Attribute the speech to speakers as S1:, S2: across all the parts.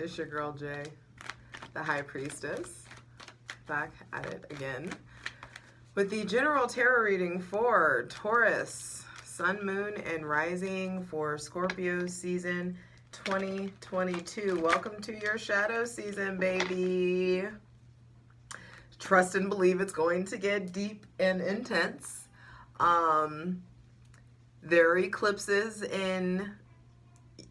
S1: It's your girl Jay, the High Priestess, back at it again with the general tarot reading for Taurus, Sun, Moon, and Rising for Scorpio season 2022. Welcome to your shadow season, baby. Trust and believe it's going to get deep and intense. There are eclipses in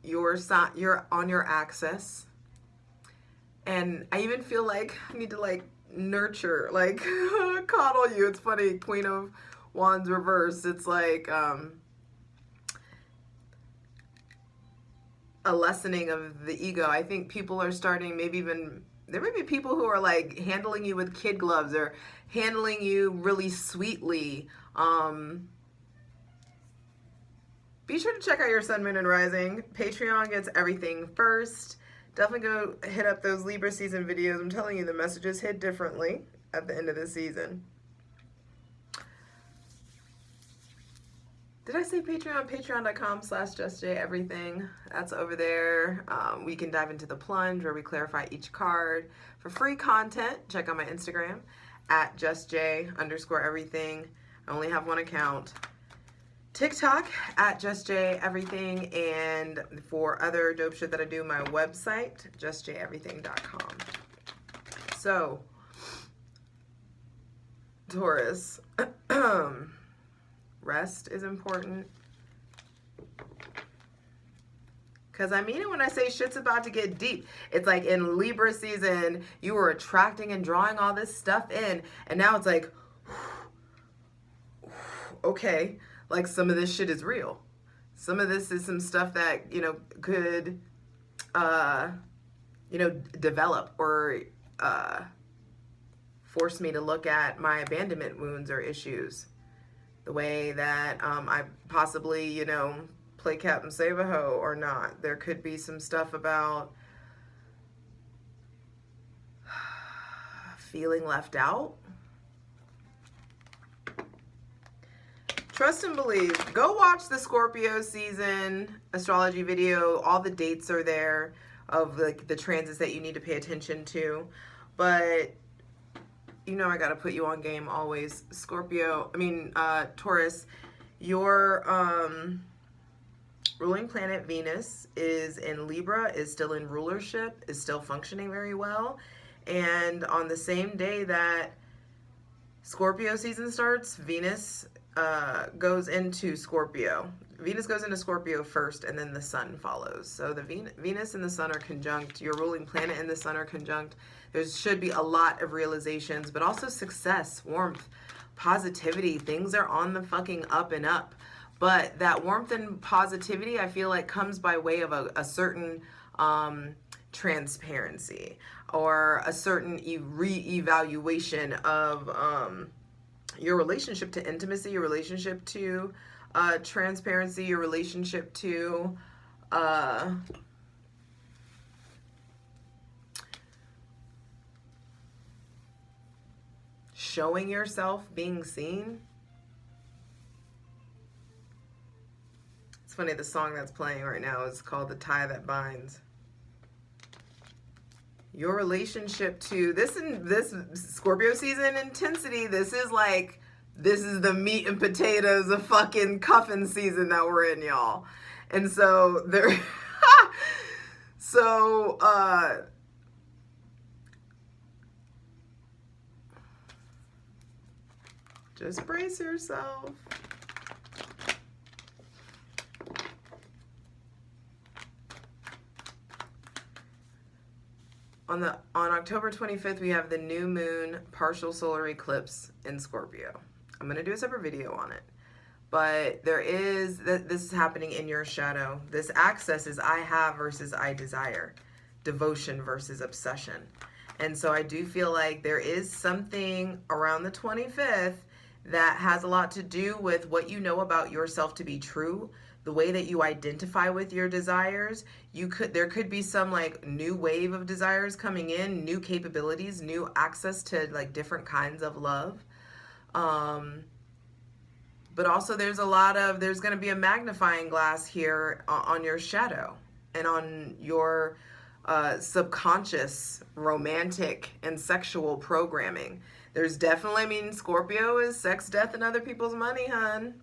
S1: your sign, you're on your axis. And I even feel like I need to nurture, coddle you. It's funny, Queen of Wands reversed. It's like a lessening of the ego. I think people are starting, there may be people who are like handling you with kid gloves or handling you really sweetly. Be sure to check out your Sun, Moon, and Rising. Patreon gets everything first. Definitely go hit up those Libra season videos. I'm telling you, the messages hit differently at the end of the season. Did I say Patreon? Patreon.com/justjeverything. That's over there. We can dive into the plunge where we clarify each card. For free content, check out my Instagram at justj_everything. I only have one account. TikTok at justjeverything, and for other dope shit that I do, my website, justjeverything.com. So, Taurus, rest is important. Because I mean it when I say shit's about to get deep. It's like in Libra season, you were attracting and drawing all this stuff in, and now it's like, okay. Like, some of this shit is real. Some of this is some stuff that, could, develop or force me to look at my abandonment wounds or issues. The way that I possibly, play Captain Save-A-Ho or not. There could be some stuff about feeling left out. Trust and believe. Go watch the Scorpio season astrology video. All the dates are there of the transits that you need to pay attention to. But I got to put you on game always. Taurus, your ruling planet Venus is in Libra, is still in rulership, is still functioning very well. And on the same day that Scorpio season starts, Venus goes into Scorpio. Venus goes into Scorpio first, and then the sun follows. So the Venus and the sun are conjunct. Your ruling planet and the sun are conjunct. There should be a lot of realizations, but also success, warmth, positivity. Things are on the fucking up and up. But that warmth and positivity, I feel like, comes by way of a certain transparency or a certain re-evaluation of your relationship to intimacy, your relationship to transparency, your relationship to showing yourself, being seen. It's funny, the song that's playing right now is called The Tie That Binds. Your relationship to this Scorpio season intensity, this is the meat and potatoes of fucking cuffing season that we're in, y'all. And so there just brace yourself. On October 25th, we have the new moon partial solar eclipse in Scorpio. I'm going to do a separate video on it. But this is happening in your shadow. This access is I have versus I desire. Devotion versus obsession. And so I do feel like there is something around the 25th that has a lot to do with what you know about yourself to be true, the way that you identify with your desires. There could be some new wave of desires coming in, new capabilities, new access to different kinds of love. But also there's going to be a magnifying glass here on your shadow and on your subconscious romantic and sexual programming. There's definitely, I mean, Scorpio is sex, death, and other people's money, hun.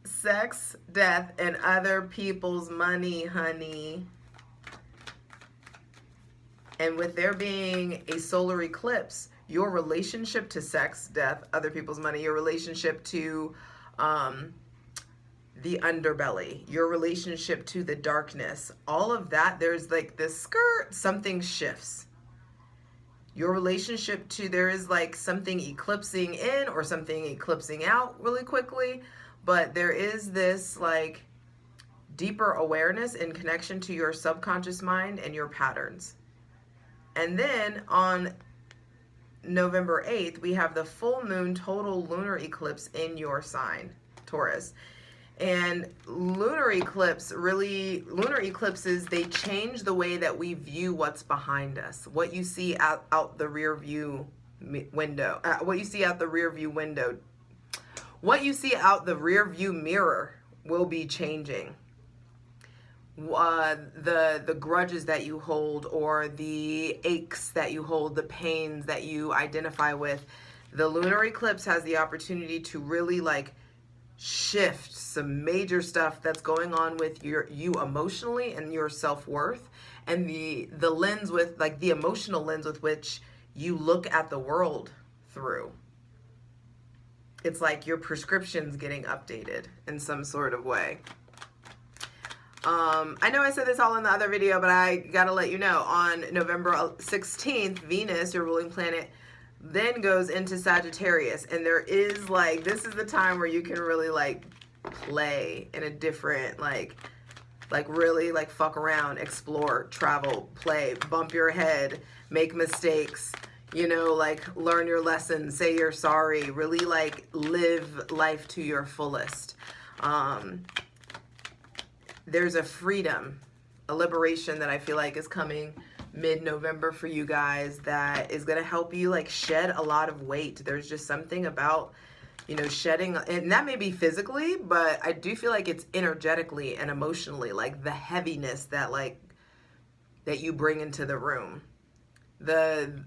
S1: Sex, death, and other people's money, honey. And with there being a solar eclipse, your relationship to sex, death, other people's money, your relationship to the underbelly, your relationship to the darkness, all of that, there's like this skirt, something shifts. Your relationship to, there is like something eclipsing in or something eclipsing out really quickly, but there is this like deeper awareness and connection to your subconscious mind and your patterns. And then on November 8th, we have the full moon total lunar eclipse in your sign, Taurus. And lunar eclipses, they change the way that we view what's behind us. What you see out the rear view window, what you see out the rear view window, what you see out the rear view mirror will be changing. The grudges that you hold, or the aches that you hold, the pains that you identify with, the lunar eclipse has the opportunity to really like shift some major stuff that's going on with you emotionally and your self-worth, and the lens with like the emotional lens with which you look at the world through. It's like your prescription's getting updated in some sort of way. I know I said this all in the other video, but I gotta let you know, on November 16th, Venus, your ruling planet, then goes into Sagittarius, and there is like, this is the time where you can really like play in a different, like really like fuck around, explore, travel, play, bump your head, make mistakes, you know, like learn your lessons, say you're sorry, really like live life to your fullest. There's a freedom, a liberation that I feel like is coming mid-November for you guys that is going to help you like shed a lot of weight. There's just something about, you know, shedding, and that may be physically, but I do feel like it's energetically and emotionally, like the heaviness that you bring into the room, the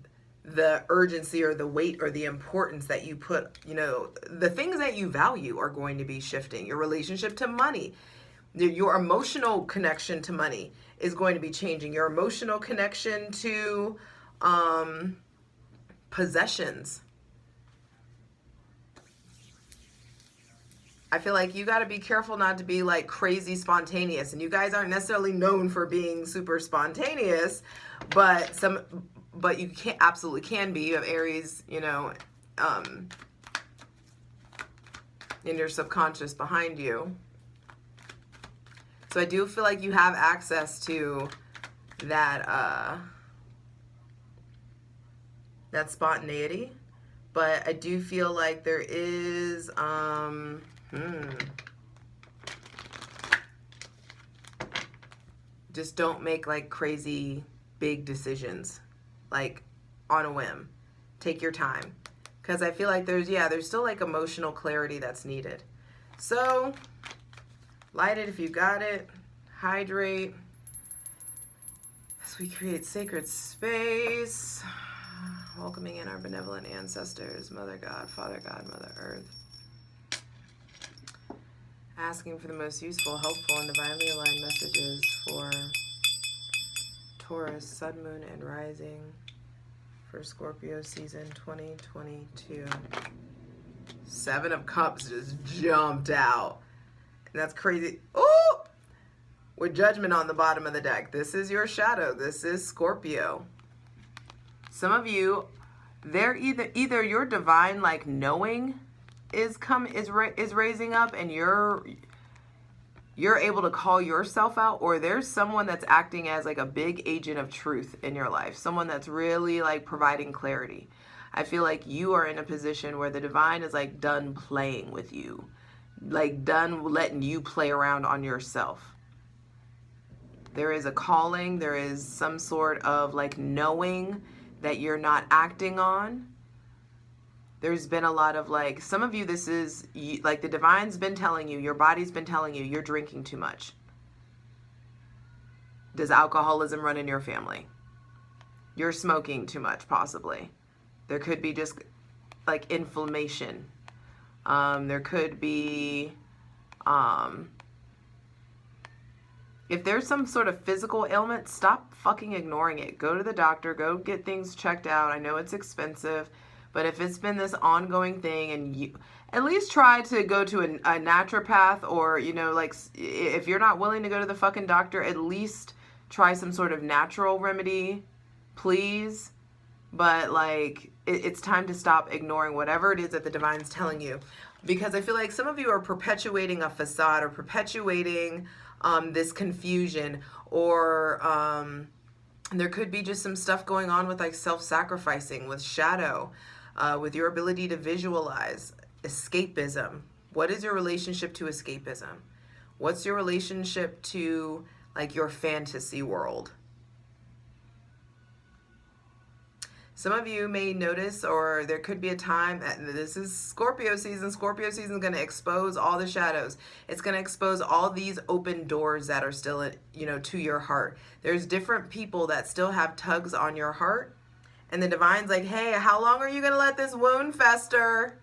S1: urgency or the weight or the importance that you put, you know, the things that you value are going to be shifting. Your relationship to money, your emotional connection to money is going to be changing. Your emotional connection to possessions. I feel like you got to be careful not to be like crazy spontaneous. And you guys aren't necessarily known for being super spontaneous, but you absolutely can be. You have Aries, you know, in your subconscious behind you. So I do feel like you have access to that that spontaneity, but I do feel like there is just don't make like crazy big decisions like on a whim. Take your time, because I feel like there's still like emotional clarity that's needed. So light it if you got it. Hydrate as we create sacred space, welcoming in our benevolent ancestors, Mother God, Father God, Mother Earth. Asking for the most useful, helpful, and divinely aligned messages for Taurus, Sun, Moon, and Rising for Scorpio season 2022. 7 of Cups just jumped out. That's crazy. Oh, with Judgment on the bottom of the deck. This is your shadow. This is Scorpio. Some of you, they're either your divine like knowing is raising up, and you're able to call yourself out, or there's someone that's acting as like a big agent of truth in your life. Someone that's really like providing clarity. I feel like you are in a position where the divine is like done playing with you. Like done letting you play around on yourself. There is a calling, there is some sort of like knowing that you're not acting on. There's been a lot of like, some of you, this is like the divine's been telling you, your body's been telling you, you're drinking too much. Does alcoholism run in your family? You're smoking too much, possibly. There could be just like inflammation. There could be, if there's some sort of physical ailment, stop fucking ignoring it. Go to the doctor, go get things checked out. I know it's expensive, but if it's been this ongoing thing, and you at least try to go to a naturopath, or, you know, like, if you're not willing to go to the fucking doctor, at least try some sort of natural remedy, please. But like, it's time to stop ignoring whatever it is that the divine's telling you, because I feel like some of you are perpetuating a facade, or perpetuating this confusion, or there could be just some stuff going on with like self-sacrificing, with shadow, with your ability to visualize, escapism. What is your relationship to escapism? What's your relationship to like your fantasy world? Some of you may notice, or there could be a time, this is Scorpio season. Scorpio season is going to expose all the shadows. It's going to expose all these open doors that are still, you know, to your heart. There's different people that still have tugs on your heart. And the divine's like, hey, how long are you going to let this wound fester?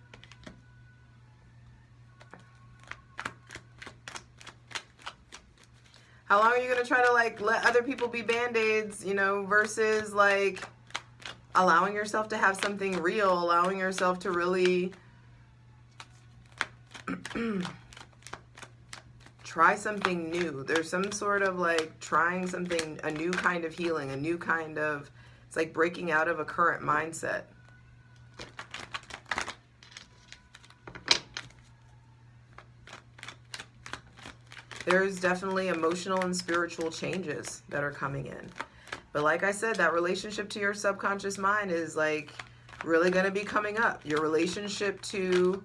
S1: How long are you going to try to like let other people be band-aids, you know, versus like allowing yourself to have something real, allowing yourself to really try something new. There's some sort of like trying something, a new kind of healing, a new kind of, it's like breaking out of a current mindset. There's definitely emotional and spiritual changes that are coming in. But like I said, that relationship to your subconscious mind is like really going to be coming up. Your relationship to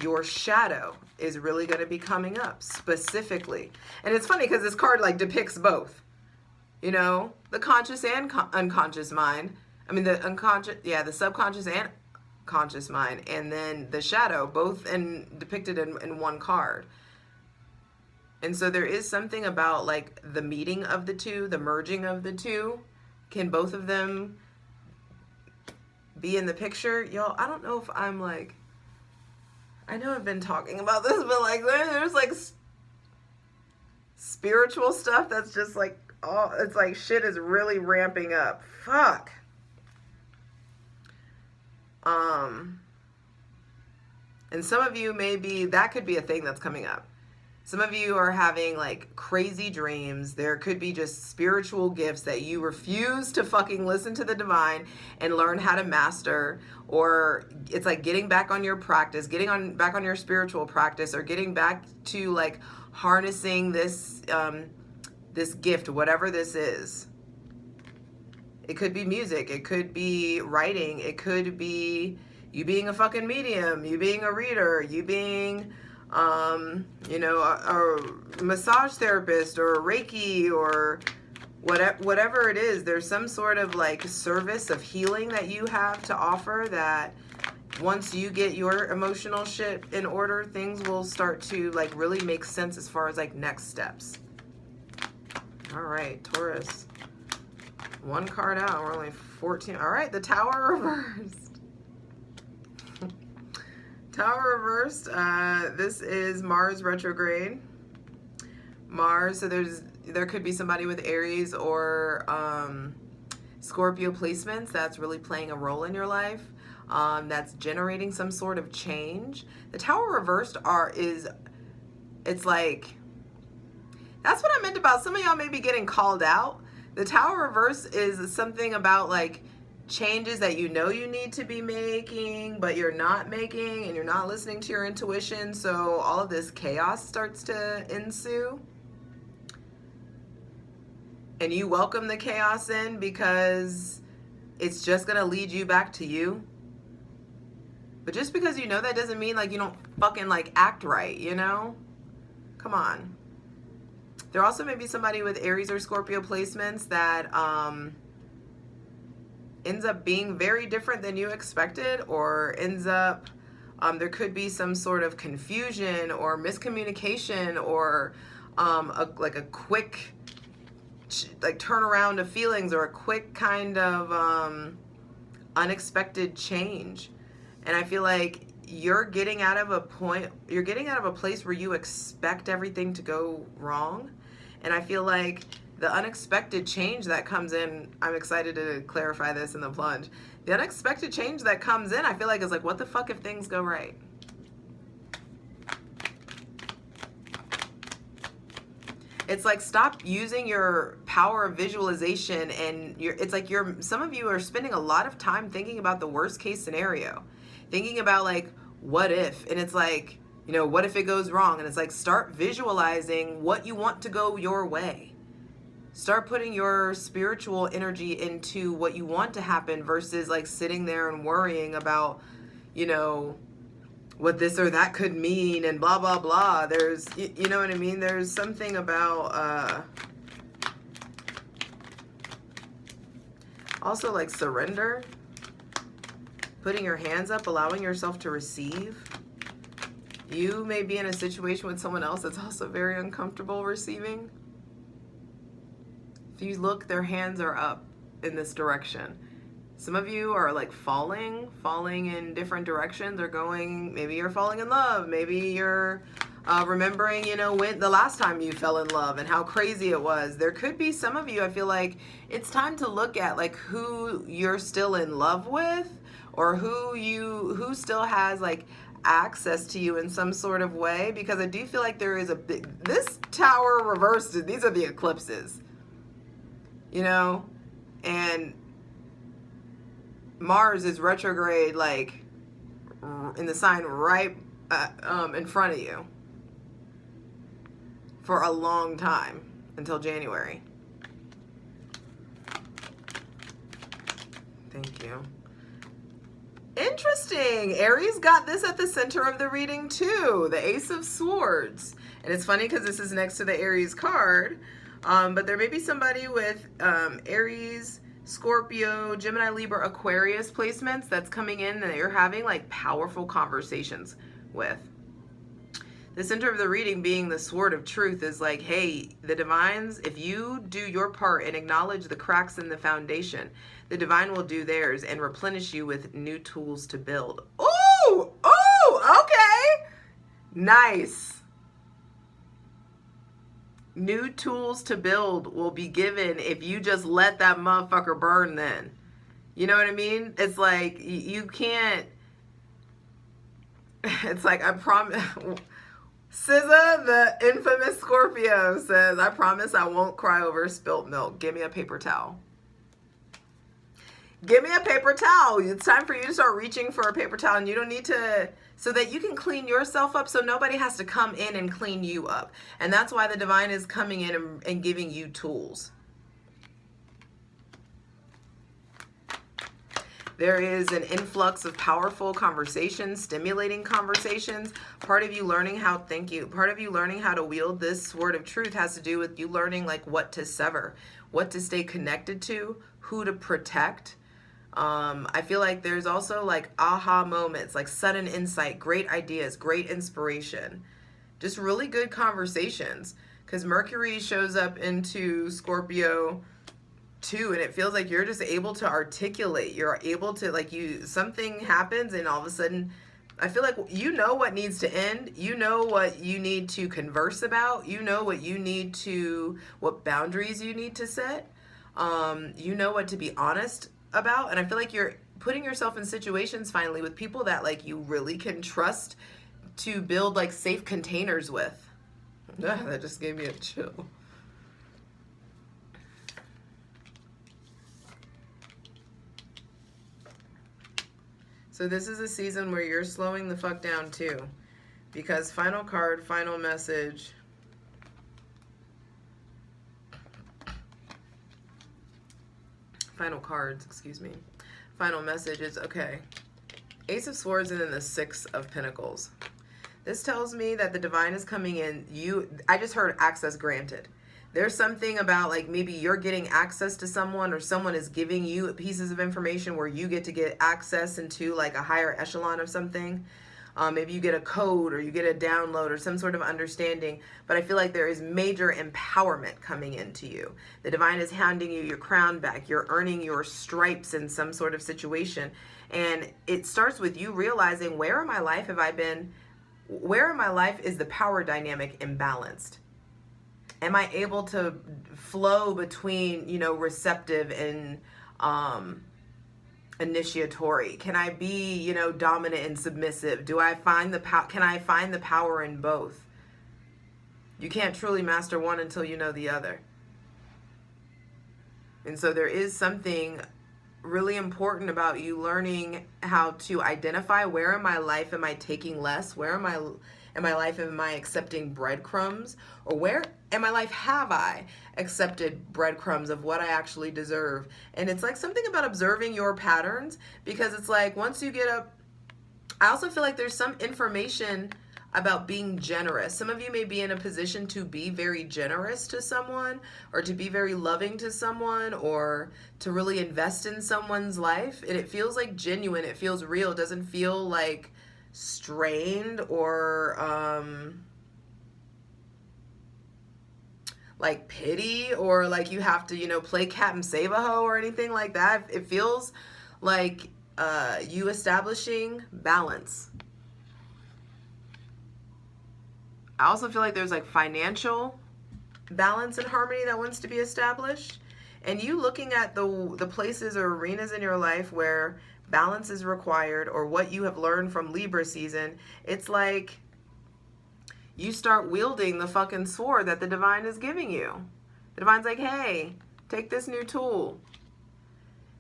S1: your shadow is really going to be coming up specifically. And it's funny because this card like depicts both, you know, the conscious and unconscious mind. I mean, the unconscious, yeah, the subconscious and conscious mind, and then the shadow, both depicted in one card. And so there is something about like the meeting of the two, the merging of the two. Can both of them be in the picture? Y'all, I don't know if I'm like, I know I've been talking about this, but like there's like spiritual stuff that's just like, oh, it's like shit is really ramping up. Fuck. And some of you maybe, that could be a thing that's coming up. Some of you are having like crazy dreams. There could be just spiritual gifts that you refuse to fucking listen to the divine and learn how to master. Or it's like getting back on your practice, back on your spiritual practice, or getting back to like harnessing this, this gift, whatever this is. It could be music. It could be writing. It could be you being a fucking medium, you being a reader, you being, you know, a massage therapist or a Reiki or whatever it is. There's some sort of like service of healing that you have to offer that once you get your emotional shit in order, things will start to like really make sense as far as like next steps. All right, Taurus. One card out. We're only 14. All right, the Tower reversed. Tower reversed. This is Mars retrograde. Mars, so there could be somebody with Aries or Scorpio placements that's really playing a role in your life. That's generating some sort of change. The Tower reversed it's like, that's what I meant about some of y'all may be getting called out. The Tower reverse is something about like changes that you know you need to be making, but you're not making, and you're not listening to your intuition. So all of this chaos starts to ensue. And you welcome the chaos in because it's just going to lead you back to you. But just because you know that doesn't mean like you don't fucking like act right, you know? Come on. There also may be somebody with Aries or Scorpio placements that ends up being very different than you expected, or ends up, there could be some sort of confusion or miscommunication, or like a quick like turnaround of feelings, or a quick kind of unexpected change. And I feel like you're getting out of a place where you expect everything to go wrong. And I feel like the unexpected change that comes in, I'm excited to clarify this in the plunge. The unexpected change that comes in, I feel like, is like, what the fuck if things go right? It's like, stop using your power of visualization, and it's like some of you are spending a lot of time thinking about the worst case scenario, thinking about like, what if? And it's like, what if it goes wrong? And it's like, start visualizing what you want to go your way. Start putting your spiritual energy into what you want to happen versus like sitting there and worrying about, what this or that could mean and blah, blah, blah. There's, you know what I mean? There's something about, also like surrender, putting your hands up, allowing yourself to receive. You may be in a situation with someone else that's also very uncomfortable receiving. If you look, their hands are up in this direction. Some of you are like falling in different directions, or going, maybe you're falling in love. Maybe you're remembering, when the last time you fell in love and how crazy it was. There could be some of you, I feel like it's time to look at like who you're still in love with, or who still has like access to you in some sort of way, because I do feel like there is this tower reversed. These are the eclipses, and Mars is retrograde, like in the sign right in front of you for a long time, until January. Thank you. Interesting. Aries got this at the center of the reading too, the Ace of Swords. And it's funny because this is next to the Aries card, but there may be somebody with Aries, Scorpio, Gemini, Libra, Aquarius placements that's coming in that you're having like powerful conversations with. The center of the reading being the Sword of Truth is like, hey, the divines, if you do your part and acknowledge the cracks in the foundation, the divine will do theirs and replenish you with new tools to build. Ooh, okay. Nice. New tools to build will be given if you just let that motherfucker burn then. You know what I mean? It's like, you can't, it's like, I promise, SZA, the infamous Scorpio, says, I promise I won't cry over spilt milk. Give me a paper towel. Give me a paper towel. It's time for you to start reaching for a paper towel, and you don't need to, so that you can clean yourself up, so nobody has to come in and clean you up. And that's why the divine is coming in and giving you tools. There is an influx of powerful conversations, stimulating conversations. Part of you learning how, thank you, part of you learning how to wield this Sword of Truth has to do with you learning like what to sever, what to stay connected to, who to protect. I feel like there's also like aha moments, like sudden insight, great ideas, great inspiration, just really good conversations, because Mercury shows up into Scorpio too, and it feels like you're just able to articulate, you're able to like, something happens and all of a sudden I feel like you know what needs to end, you know what you need to converse about, you know what boundaries you need to set, you know what to be honest about. And I feel like you're putting yourself in situations finally with people that like you really can trust to build like safe containers with. That just gave me a chill. So this is a season where you're slowing the fuck down too, because final card, final message. Final cards, excuse me. Final message is, okay, Ace of Swords and then the Six of Pentacles. This tells me that the divine is coming in. I just heard access granted. There's something about like maybe you're getting access to someone, or someone is giving you pieces of information where you get to get access into like a higher echelon of something. Maybe you get a code or you get a download or some sort of understanding, but I feel like there is major empowerment coming into you. The divine is handing you your crown back. You're earning your stripes in some sort of situation. And it starts with you realizing, where in my life is the power dynamic imbalanced? Am I able to flow between, receptive and initiatory? Can I be, dominant and submissive? Can I find the power in both? You can't truly master one until you know the other. And so there is something really important about you learning how to identify, where in my life am I taking less? Where in my life am I accepting breadcrumbs? Or where in my life have I accepted breadcrumbs of what I actually deserve? And it's like something about observing your patterns, because it's like once you get up, I also feel like there's some information about being generous. Some of you may be in a position to be very generous to someone, or to be very loving to someone, or to really invest in someone's life. And it feels like genuine. It feels real. It doesn't feel like strained or like pity, or like you have to, play cat and save a hoe or anything like that. It feels like you establishing balance. I also feel like there's like financial balance and harmony that wants to be established. And you looking at the places or arenas in your life where balance is required, or what you have learned from Libra season, it's like you start wielding the fucking sword that the divine is giving you. The divine's like, hey, take this new tool.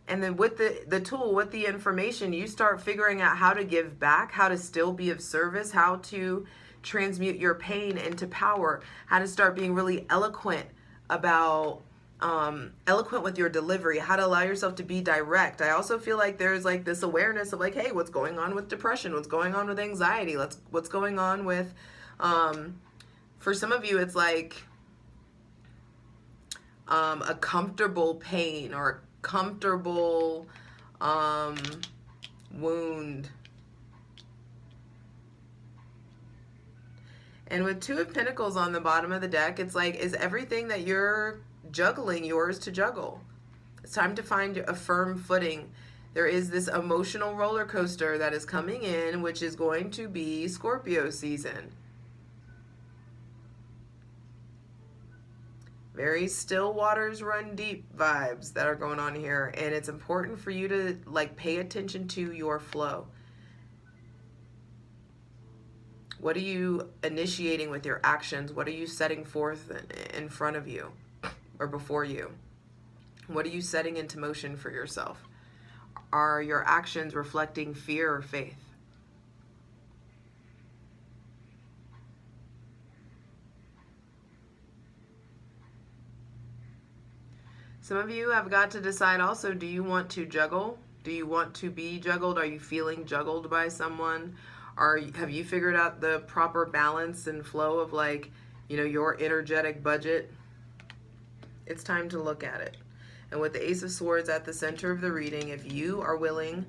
S1: And then with the tool, with the information, you start figuring out how to give back, how to still be of service, how to transmute your pain into power, how to start being really eloquent with your delivery, how to allow yourself to be direct. I also feel like there's like this awareness of like, hey, what's going on with depression? What's going on with anxiety? What's going on with, for some of you, it's like a comfortable pain, or a comfortable wound. And with Two of Pentacles on the bottom of the deck, it's like, is everything that you're juggling yours to juggle? It's time to find a firm footing. There is this emotional roller coaster that is coming in, which is going to be Scorpio season. Very still waters run deep vibes that are going on here. And it's important for you to like pay attention to your flow. What are you initiating with your actions? What are you setting forth in front of you or before you? What are you setting into motion for yourself? Are your actions reflecting fear or faith? Some of you have got to decide also, do you want to juggle? Do you want to be juggled? Are you feeling juggled by someone? Have you figured out the proper balance and flow of like, your energetic budget? It's time to look at it. And with the Ace of Swords at the center of the reading, if you are willing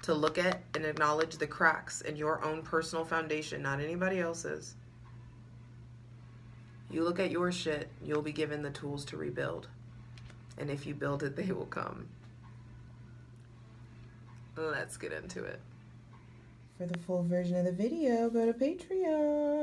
S1: to look at and acknowledge the cracks in your own personal foundation, not anybody else's, you look at your shit, you'll be given the tools to rebuild. And if you build it, they will come. Let's get into it. For the full version of the video, go to Patreon.